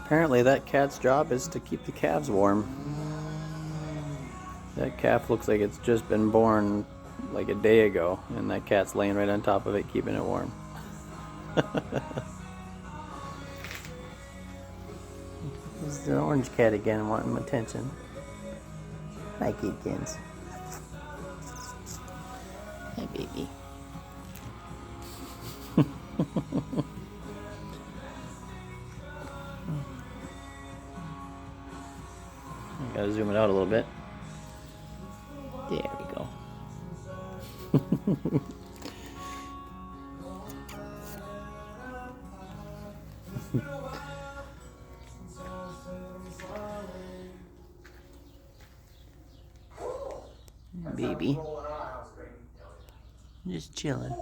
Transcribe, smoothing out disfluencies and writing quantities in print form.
Apparently that cat's job is to keep the calves warm. That calf looks like it's just been born like a day ago, and that cat's laying right on top of it, keeping it warm. This is the orange cat again, wanting attention. Hi, Kitkins. Hi, baby. Gotta zoom it out a little bit. There we go. Baby. Just chilling.